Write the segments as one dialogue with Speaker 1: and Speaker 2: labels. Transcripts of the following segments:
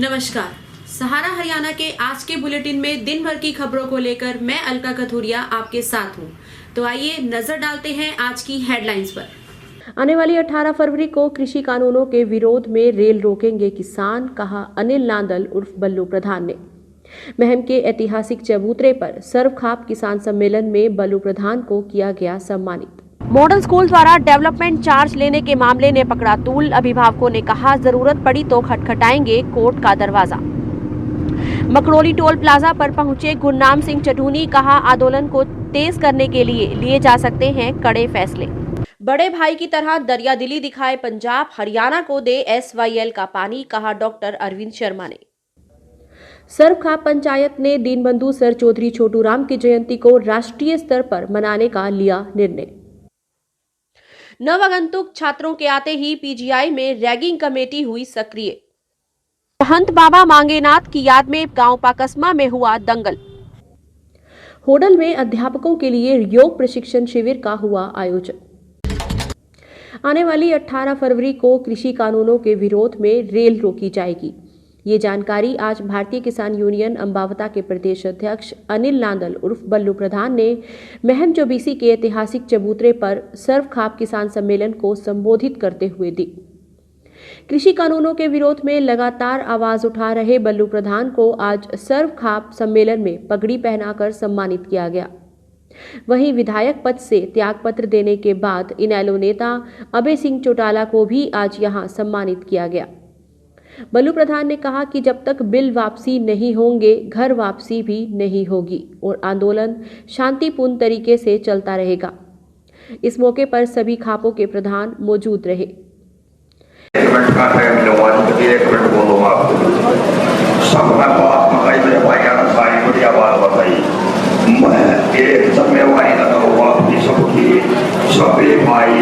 Speaker 1: नमस्कार। सहारा हरियाणा के आज के बुलेटिन में दिन भर की खबरों को लेकर मैं अलका कथूरिया आपके साथ हूं। तो आइए नजर डालते हैं आज की हेडलाइंस पर।
Speaker 2: आने वाली 18 फरवरी को कृषि कानूनों के विरोध में रेल रोकेंगे किसान, कहा अनिल नांदल उर्फ बल्लू प्रधान ने। महम के ऐतिहासिक चबूतरे पर सर्वखाप किसान सम्मेलन में बल्लू प्रधान को किया गया सम्मानित। मॉडल स्कूल द्वारा डेवलपमेंट चार्ज लेने के मामले ने पकड़ा तूल, अभिभावकों ने कहा जरूरत पड़ी तो खटखटाएंगे कोर्ट का दरवाजा। मकड़ोली टोल प्लाजा पर पहुंचे गुरनाम सिंह चटूनी, कहा आंदोलन को तेज करने के लिए जा सकते हैं कड़े फैसले। बड़े भाई की तरह दरियादिली दिखाए पंजाब, हरियाणा को दे SYL का पानी, कहा डॉक्टर अरविंद शर्मा ने। सर्वखाप पंचायत ने दीनबंधु सर चौधरी छोटू राम की जयंती को राष्ट्रीय स्तर पर मनाने का लिया निर्णय। नवागंतुक छात्रों के आते ही PGI में रैगिंग कमेटी हुई सक्रिय। महंत बाबा मांगेनाथ की याद में गांव पाकस्मा में हुआ दंगल। होडल में अध्यापकों के लिए योग प्रशिक्षण शिविर का हुआ आयोजन। आने वाली 18 फरवरी को कृषि कानूनों के विरोध में रेल रोकी जाएगी। ये जानकारी आज भारतीय किसान यूनियन अंबावता के प्रदेश अध्यक्ष अनिल नांदल उर्फ बल्लू प्रधान ने महम चौबीसी के ऐतिहासिक चबूतरे पर सर्वखाप किसान सम्मेलन को संबोधित करते हुए दी। कृषि कानूनों के विरोध में लगातार आवाज उठा रहे बल्लू प्रधान को आज सर्वखाप सम्मेलन में पगड़ी पहनाकर सम्मानित किया गया। वहीं विधायक पद से त्यागपत्र देने के बाद इनेलो नेता अभय सिंह चौटाला को भी आज यहां सम्मानित किया गया। बल्लू प्रधान ने कहा कि जब तक बिल वापसी नहीं होंगे घर वापसी भी नहीं होगी और आंदोलन शांतिपूर्ण तरीके से चलता रहेगा। इस मौके पर सभी खापों के प्रधान मौजूद रहे।
Speaker 3: सभी भाई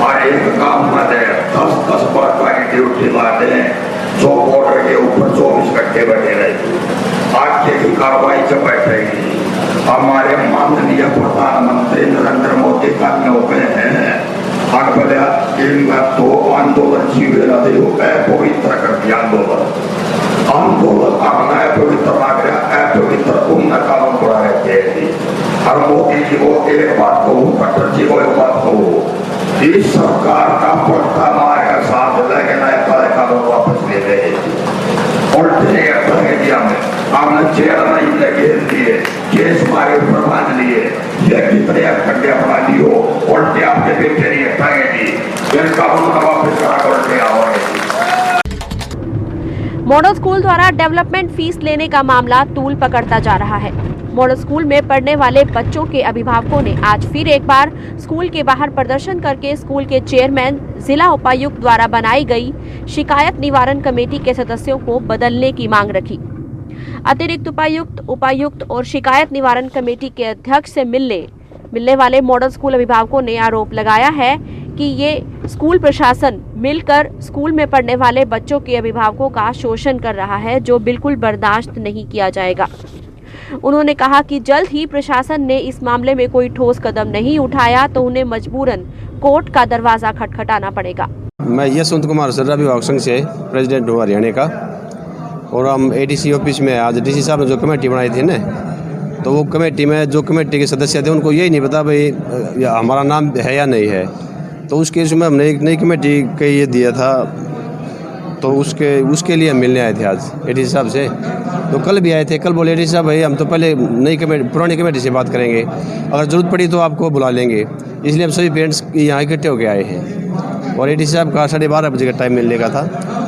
Speaker 3: और एक काम करते 10-10 बार ड्यूटी लाते हैं जो बॉर्डर के ऊपर 24 घंटे बैठे रहेगी। आगे की कार्रवाई जब बैठेगी हमारे माननीय प्रधानमंत्री नरेंद्र मोदी का न्योते हैं तो आंदोलन शिविर पवित्र कर दिया। आंदोलन करना है पवित्र लग रहा है, पवित्र उन्नत कानून पड़ा रहते हैं। और मोदी जी को एक बात कहूँ, कट्टर जी को एक बात कहूँ, इस सरकार का पट्टा मारेगा साथ लेकिन कानून वापस ले रहे हमने जेल नहीं लगे दिए, केस मारे ऊपर मान लिए, ये कितने खड्डे अपना लियो उल्टे आपके बेटे नहीं हटाएंगे जी, इन कानून का वापस करा कर उल्टे आओगे।
Speaker 2: मॉडल स्कूल द्वारा डेवलपमेंट फीस लेने का मामला तूल पकड़ता जा रहा है। मॉडल स्कूल में पढ़ने वाले बच्चों के अभिभावकों ने आज फिर एक बार स्कूल के बाहर प्रदर्शन करके स्कूल के चेयरमैन, जिला उपायुक्त द्वारा बनाई गई शिकायत निवारण कमेटी के सदस्यों को बदलने की मांग रखी। अतिरिक्त उपायुक्त और शिकायत निवारण कमेटी के अध्यक्ष से मिलने वाले मॉडल स्कूल अभिभावकों ने आरोप लगाया है कि ये स्कूल प्रशासन मिलकर स्कूल में पढ़ने वाले बच्चों के अभिभावकों का शोषण कर रहा है, जो बिल्कुल बर्दाश्त नहीं किया जाएगा। उन्होंने कहा कि जल्द ही प्रशासन ने इस मामले में कोई ठोस कदम नहीं उठाया तो उन्हें मजबूरन कोर्ट का दरवाजा खटखटाना पड़ेगा।
Speaker 4: मैं यशवंत कुमार सर अभिभावक संघ से प्रेसिडेंट हूँ हरियाणा का, और हम ADC ऑफिस में आज DC साहब ने जो कमेटी बनाई थी ना, तो वो कमेटी में जो कमेटी के सदस्य थे उनको यही नहीं पता भाई हमारा नाम है या नहीं है। तो उसके इसमें हमने एक नई कमेटी का ये दिया था, तो उसके लिए हम मिलने आए थे आज ADC साहब से। तो कल भी आए थे, कल बोले ADC साहब भाई हम तो पहले नई कमेटी पुरानी कमेटी से बात करेंगे, अगर ज़रूरत पड़ी तो आपको बुला लेंगे। इसलिए हम सभी पेरेंट्स यहाँ इकट्ठे होकर आए हैं और ADC साहब का 12:30 बजे का टाइम मिलने का था,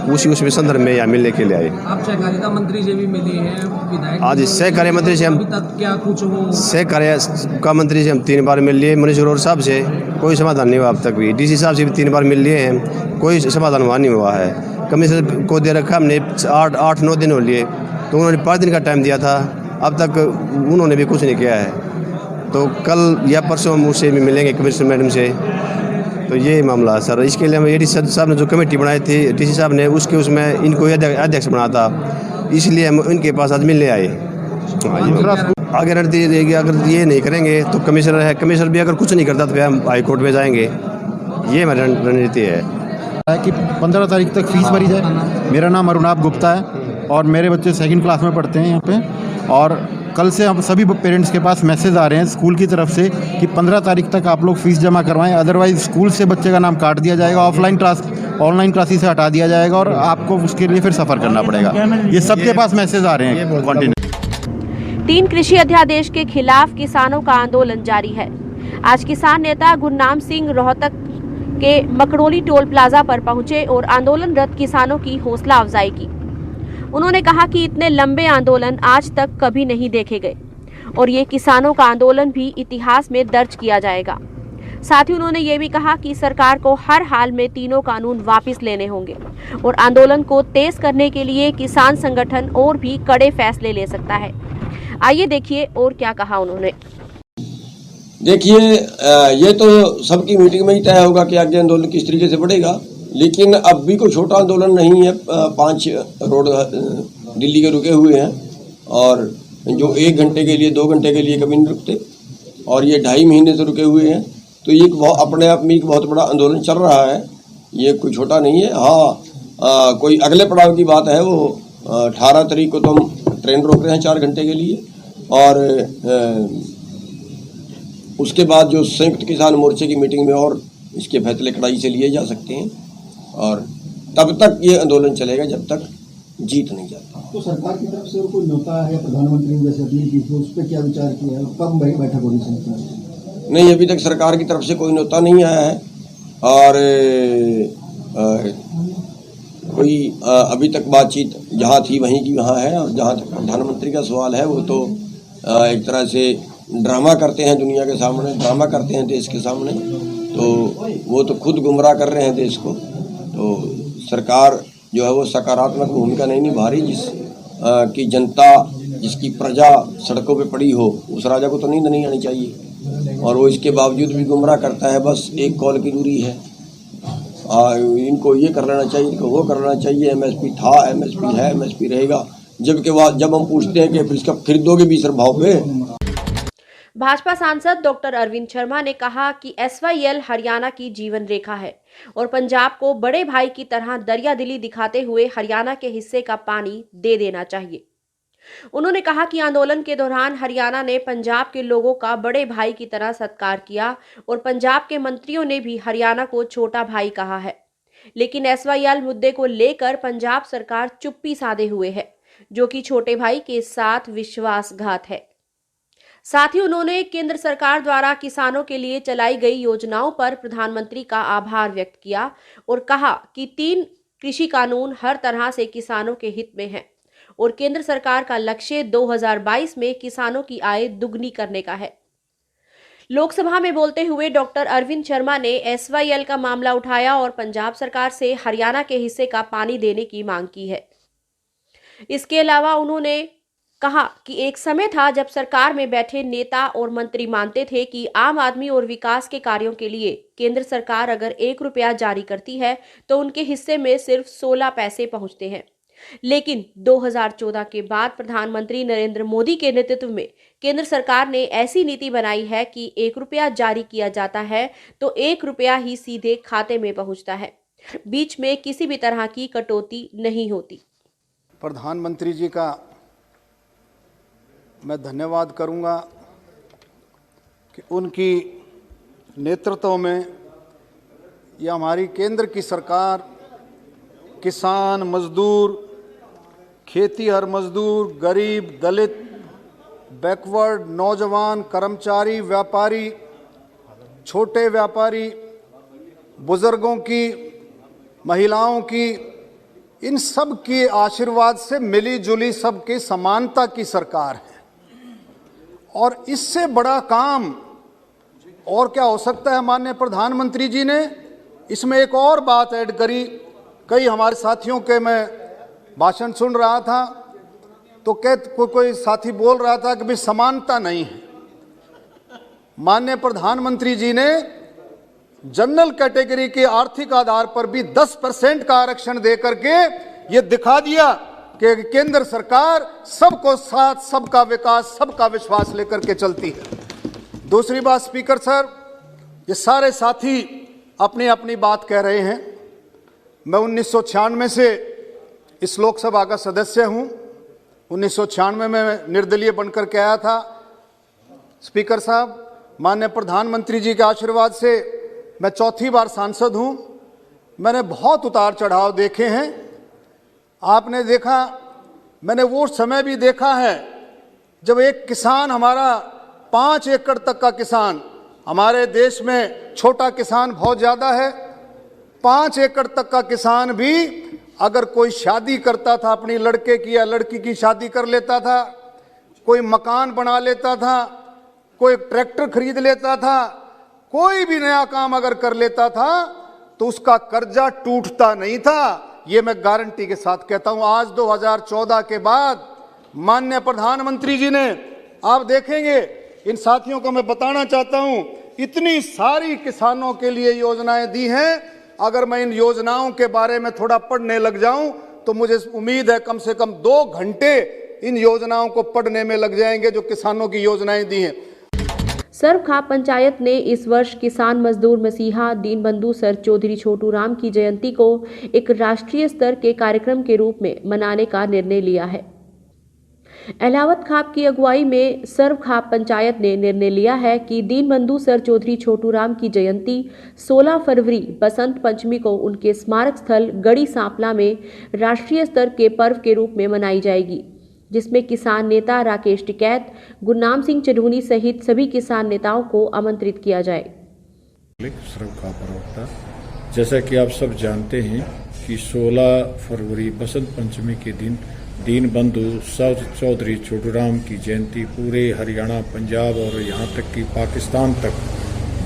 Speaker 4: उसी संदर्भ में यहाँ मिलने के लिए आए।
Speaker 5: आप सहकारिता मंत्री से भी मिले हैं, विधायक
Speaker 4: आज सहकार्य मंत्री से हम
Speaker 5: क्या कुछ हो
Speaker 4: सहकार्य का मंत्री से हम 3 बार मिल लिए, मनीष अरोड़ा साहब से कोई समाधान नहीं हुआ अब तक भी। DC साहब से भी 3 बार मिल लिए हैं, कोई समाधान वहाँ नहीं हुआ है। कमिश्नर को दे रखा हमने 8-9 दिन हो लिए, तो उन्होंने 5 दिन का टाइम दिया था, अब तक उन्होंने भी कुछ नहीं किया है। तो कल या परसों हम उससे भी मिलेंगे कमिश्नर मैडम से। तो ये मामला है सर, इसके लिए हम ADC साहब ने जो कमेटी बनाई थी DC साहब ने उसमें इनको अध्यक्ष बना था, इसलिए हम इनके पास आज मिलने आए। आगे रणनीति रहेगी, अगर ये नहीं करेंगे तो कमिश्नर है, कमिश्नर भी अगर कुछ नहीं करता तो फिर हम हाई कोर्ट में जाएंगे। ये हमारी रणनीति है
Speaker 6: कि 15 तारीख तक फीस भरी जाए। मेरा नाम अरुणाभ गुप्ता है। और मेरे बच्चे 2nd क्लास में पढ़ते हैं यहाँ पे। और कल से हम सभी पेरेंट्स के पास मैसेज आ रहे हैं स्कूल की तरफ से कि 15 तारीख तक आप लोग फ़ीस जमा करवाएं, अदरवाइज़ स्कूल से बच्चे का नाम काट दिया जाएगा, ऑनलाइन क्लासेस से हटा दिया जाएगा और आपको उसके लिए फिर सफ़र करना पड़ेगा। ये सबके पास मैसेज आ रहे हैं कंटिन्यू।
Speaker 2: 3 कृषि अध्यादेश के खिलाफ किसानों का आंदोलन जारी है। आज किसान नेता गुरनाम सिंह रोहतक के मकड़ोली टोल प्लाजा पर पहुंचे और आंदोलनरत किसानों की हौसला अफजाई की। उन्होंने कहा कि इतने लंबे आंदोलन आज तक कभी नहीं देखे गए और ये किसानों का आंदोलन भी इतिहास में दर्ज किया जाएगा। साथ ही उन्होंने ये भी कहा कि सरकार को हर हाल में तीनों कानून वापस लेने होंगे और आंदोलन को तेज करने के लिए किसान संगठन और भी कड़े फैसले ले सकता है। आइए देखिए और क्या कहा उन्होंने।
Speaker 7: देखिए, ये तो सबकी मीटिंग में ही तय होगा कि आगे आंदोलन किस तरीके से बढ़ेगा, लेकिन अब भी कोई छोटा आंदोलन नहीं है। 5 रोड दिल्ली के रुके हुए हैं और जो 1 घंटे के लिए 2 घंटे के लिए कभी नहीं रुकते और ये 2.5 महीने से रुके हुए हैं। तो ये अपने आप में एक बहुत बड़ा आंदोलन चल रहा है, ये कोई छोटा नहीं है। हाँ, कोई अगले पड़ाव की बात है, वो 18 तारीख को तो हम ट्रेन रोक रहे हैं 4 घंटे के लिए और उसके बाद जो संयुक्त किसान मोर्चे की मीटिंग में और इसके फैसले कड़ाई से लिए जा सकते हैं और तब तक ये आंदोलन चलेगा जब तक जीत नहीं जाता।
Speaker 8: तो सरकार की तरफ से कोई न्योता है, प्रधानमंत्री ने जैसे अपील की थी, उस पर क्या विचार किया है, कब बैठक होनी चाहिए?
Speaker 7: नहीं, अभी तक सरकार की तरफ से कोई न्योता नहीं आया है और कोई अभी तक बातचीत जहाँ थी वहीं की वहाँ है। और जहाँ तक प्रधानमंत्री का सवाल है, वो तो एक तरह से ड्रामा करते हैं दुनिया के सामने, ड्रामा करते हैं देश के सामने, तो वो तो खुद गुमराह कर रहे हैं देश को। तो सरकार जो है वो सकारात्मक भूमिका नहीं निभा रही। की जनता, जिसकी प्रजा सड़कों पे पड़ी हो, उस राजा को तो नींद नहीं आनी चाहिए और वो इसके बावजूद भी गुमराह करता है। बस एक कॉल की दूरी है, इनको ये कर लेना चाहिए, इनको वो कर लेना चाहिए। MSP था, MSP है, MSP रहेगा, जब हम पूछते हैं कि फिर इसका खरीदोगे भी सर भाव पे।
Speaker 2: भाजपा सांसद डॉक्टर अरविंद शर्मा ने कहा कि SYL हरियाणा की जीवन रेखा है और पंजाब को बड़े भाई की तरह दरियादिली दिखाते हुए हरियाणा के हिस्से का पानी दे देना चाहिए। उन्होंने कहा कि आंदोलन के दौरान हरियाणा ने पंजाब के लोगों का बड़े भाई की तरह सत्कार किया और पंजाब के मंत्रियों ने भी हरियाणा को छोटा भाई कहा है, लेकिन SYL मुद्दे को लेकर पंजाब सरकार चुप्पी साधे हुए है, जो कि छोटे भाई के साथ विश्वासघात है। साथ ही उन्होंने केंद्र सरकार द्वारा किसानों के लिए चलाई गई योजनाओं पर प्रधानमंत्री का आभार व्यक्त किया और कहा कि 3 कृषि कानून हर तरह से किसानों के हित में हैं और केंद्र सरकार का लक्ष्य 2022 में किसानों की आय दुगनी करने का है। लोकसभा में बोलते हुए डॉक्टर अरविंद शर्मा ने SYL का मामला उठाया और पंजाब सरकार से हरियाणा के हिस्से का पानी देने की मांग की है। इसके अलावा उन्होंने कहा कि एक समय था जब सरकार में बैठे नेता और मंत्री मानते थे कि आम आदमी और विकास के कार्यों के लिए केंद्र सरकार अगर 1 रुपया जारी करती है तो उनके हिस्से में सिर्फ 16 पैसे पहुंचते हैं। लेकिन 2014 के बाद प्रधानमंत्री नरेंद्र मोदी के नेतृत्व में केंद्र सरकार ने ऐसी नीति बनाई है कि 1 रुपया जारी किया जाता है तो 1 रुपया ही सीधे खाते में पहुंचता है, बीच में किसी भी तरह की कटौती नहीं होती।
Speaker 9: प्रधानमंत्री जी का मैं धन्यवाद करूंगा कि उनकी नेतृत्व में यह हमारी केंद्र की सरकार किसान, मजदूर, खेतीहर मजदूर, गरीब, दलित, बैकवर्ड, नौजवान, कर्मचारी, व्यापारी, छोटे व्यापारी, बुजुर्गों की, महिलाओं की, इन सब के आशीर्वाद से मिली जुली सबकी समानता की सरकार है। और इससे बड़ा काम और क्या हो सकता है? माननीय प्रधानमंत्री जी ने इसमें एक और बात ऐड करी। कई हमारे साथियों के मैं भाषण सुन रहा था तो कोई साथी बोल रहा था कि भाई समानता नहीं है। माननीय प्रधानमंत्री जी ने जनरल कैटेगरी के आर्थिक आधार पर भी 10% का आरक्षण देकर के ये दिखा दिया कि केंद्र सरकार सबको साथ, सबका विकास, सबका विश्वास लेकर के चलती है। दूसरी बात स्पीकर सर, ये सारे साथी अपनी अपनी बात कह रहे हैं। मैं 1996 से इस लोकसभा का सदस्य हूं। 1996 में निर्दलीय बनकर के आया था। स्पीकर साहब, माननीय प्रधानमंत्री जी के आशीर्वाद से मैं चौथी बार सांसद हूं। मैंने बहुत उतार चढ़ाव देखे हैं। आपने देखा, मैंने वो समय भी देखा है जब एक किसान, हमारा 5 एकड़ तक का किसान, हमारे देश में छोटा किसान बहुत ज़्यादा है, 5 एकड़ तक का किसान भी अगर कोई शादी करता था, अपनी लड़के की या लड़की की शादी कर लेता था, कोई मकान बना लेता था, कोई ट्रैक्टर खरीद लेता था, कोई भी नया काम अगर कर लेता था तो उसका कर्जा टूटता नहीं था। ये मैं गारंटी के साथ कहता हूं। आज 2014 के बाद माननीय प्रधानमंत्री जी ने, आप देखेंगे, इन साथियों को मैं बताना चाहता हूं, इतनी सारी किसानों के लिए योजनाएं दी हैं। अगर मैं इन योजनाओं के बारे में थोड़ा पढ़ने लग जाऊं तो मुझे उम्मीद है कम से कम 2 घंटे इन योजनाओं को पढ़ने में लग जाएंगे जो किसानों की योजनाएं दी हैं।
Speaker 2: सर्वखाप पंचायत ने इस वर्ष किसान मजदूर मसीहा दीनबंधु सर चौधरी छोटू राम की जयंती को एक राष्ट्रीय स्तर के कार्यक्रम के रूप में मनाने का निर्णय लिया है। एलावत खाप की अगुवाई में सर्वखाप पंचायत ने निर्णय लिया है कि दीनबंधु सर चौधरी छोटू राम की जयंती 16 फरवरी बसंत पंचमी को उनके स्मारक स्थल गढ़ी सांपला में राष्ट्रीय स्तर के पर्व के रूप में मनाई जाएगी, जिसमें किसान नेता राकेश टिकैत, गुरनाम सिंह चढ़ूनी सहित सभी किसान नेताओं को आमंत्रित किया जाए।
Speaker 10: सर्वखाप प्रवक्ता, जैसा कि आप सब जानते हैं कि 16 फरवरी बसंत पंचमी के दिन दीनबंधु सर चौधरी छोटू राम की जयंती पूरे हरियाणा, पंजाब और यहाँ तक कि पाकिस्तान तक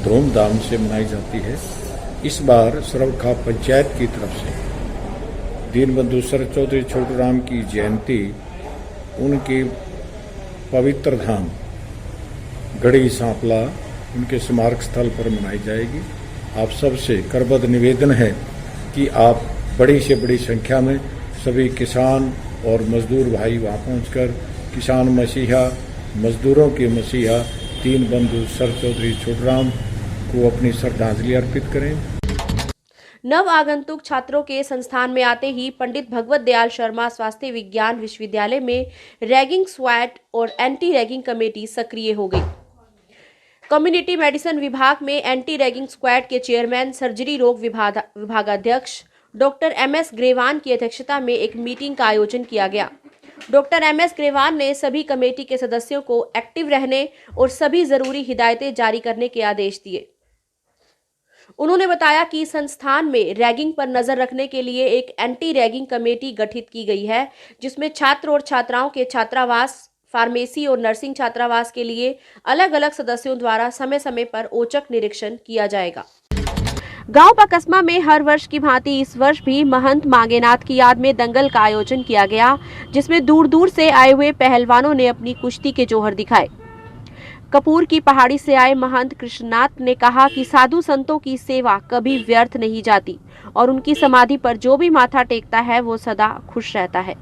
Speaker 10: धूमधाम से मनाई जाती है। इस बार सर्वखाप पंचायत की तरफ से दीनबंधु सर चौधरी छोटू राम की जयंती उनके पवित्र धाम गढ़ी सांपला, उनके स्मारक स्थल पर मनाई जाएगी। आप सबसे करबद्ध निवेदन है कि आप बड़ी से बड़ी संख्या में सभी किसान और मजदूर भाई वहां पहुंचकर किसान मसीहा, मजदूरों के मसीहा दीनबंधु सर चौधरी छोटू राम को अपनी श्रद्धांजलि अर्पित करें।
Speaker 2: नव आगंतुक छात्रों के संस्थान में आते ही पंडित भगवत दयाल शर्मा स्वास्थ्य विज्ञान विश्वविद्यालय में रैगिंग स्क्वाड और एंटी रैगिंग कमेटी सक्रिय हो गई। कम्युनिटी मेडिसिन विभाग में एंटी रैगिंग स्क्वाड के चेयरमैन, सर्जरी रोग विभागाध्यक्ष डॉक्टर MS ग्रेवान की अध्यक्षता में एक मीटिंग का आयोजन किया गया। डॉक्टर MS ग्रेवान ने सभी कमेटी के सदस्यों को एक्टिव रहने और सभी जरूरी हिदायतें जारी करने के आदेश दिए। उन्होंने बताया कि संस्थान में रैगिंग पर नजर रखने के लिए एक एंटी रैगिंग कमेटी गठित की गई है, जिसमें छात्र और छात्राओं के छात्रावास, फार्मेसी और नर्सिंग छात्रावास के लिए अलग अलग सदस्यों द्वारा समय समय पर औचक निरीक्षण किया जाएगा। गांव पकस्मा में हर वर्ष की भांति इस वर्ष भी महंत मांगेनाथ की याद में दंगल का आयोजन किया गया, जिसमें दूर दूर से आए हुए पहलवानों ने अपनी कुश्ती के जौहर दिखाए। कपूर की पहाड़ी से आए महंत कृष्णनाथ ने कहा कि साधु संतों की सेवा कभी व्यर्थ नहीं जाती और उनकी समाधि पर जो भी माथा टेकता है वो सदा खुश रहता है।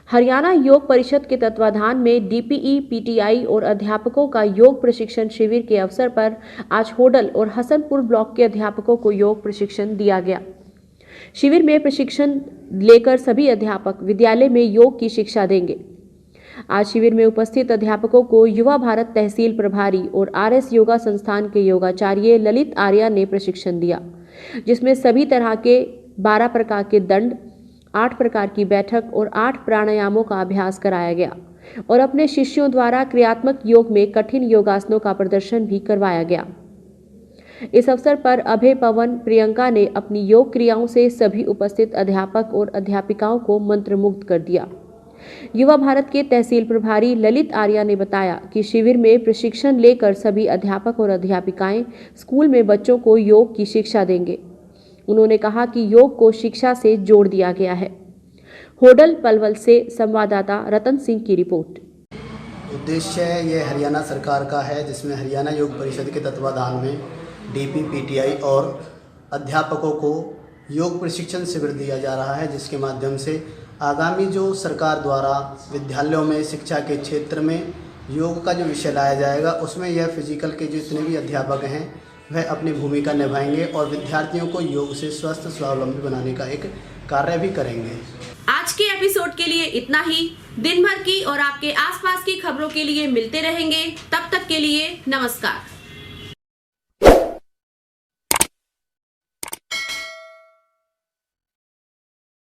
Speaker 2: हरियाणा योग परिषद के तत्वाधान में DPE, PTI और अध्यापकों का योग प्रशिक्षण शिविर के अवसर पर आज होडल और हसनपुर ब्लॉक के अध्यापकों को योग प्रशिक्षण दिया गया। शिविर में प्रशिक्षण लेकर सभी अध्यापक विद्यालय में योग की शिक्षा देंगे। आज शिविर में उपस्थित अध्यापकों को युवा भारत तहसील प्रभारी और RS योगा संस्थान के योगाचार्य ललित आर्या ने प्रशिक्षण दिया, जिसमें सभी तरह के 12 प्रकार के दंड, 8 प्रकार की बैठक और 8 प्राणायामों का अभ्यास कराया गया और अपने शिष्यों द्वारा क्रियात्मक योग में कठिन योगासनों का प्रदर्शन भी करवाया गया। इस अवसर पर अभय पवन प्रियंका ने अपनी योग क्रियाओं से सभी उपस्थित अध्यापक और अध्यापिकाओं को मंत्रमुग्ध कर दिया। युवा भारत के तहसील प्रभारी ललित आर्या ने बताया कि शिविर में प्रशिक्षण लेकर सभी अध्यापक और अध्यापिकाएं स्कूल में बच्चों को योग की शिक्षा देंगे। उन्होंने कहा कि योग को शिक्षा से जोड़ दिया गया है। होडल पलवल से संवाददाता रतन सिंह की रिपोर्ट।
Speaker 11: उद्देश्य ये हरियाणा सरकार का है, जिसमें हरियाणा योग परिषद के तत्वाधान में डीपी, पीटीआई और अध्यापकों को योग प्रशिक्षण शिविर दिया जा रहा है, जिसके माध्यम से आगामी जो सरकार द्वारा विद्यालयों में शिक्षा के क्षेत्र में योग का जो विषय लाया जाएगा, उसमें यह फिजिकल के जितने भी अध्यापक हैं वह अपनी भूमिका निभाएंगे और विद्यार्थियों को योग से स्वस्थ स्वावलंबी बनाने का एक कार्य भी करेंगे।
Speaker 1: आज के एपिसोड के लिए इतना ही। दिन भर की और आपके आसपास की खबरों के लिए मिलते रहेंगे। तब तक के लिए नमस्कार।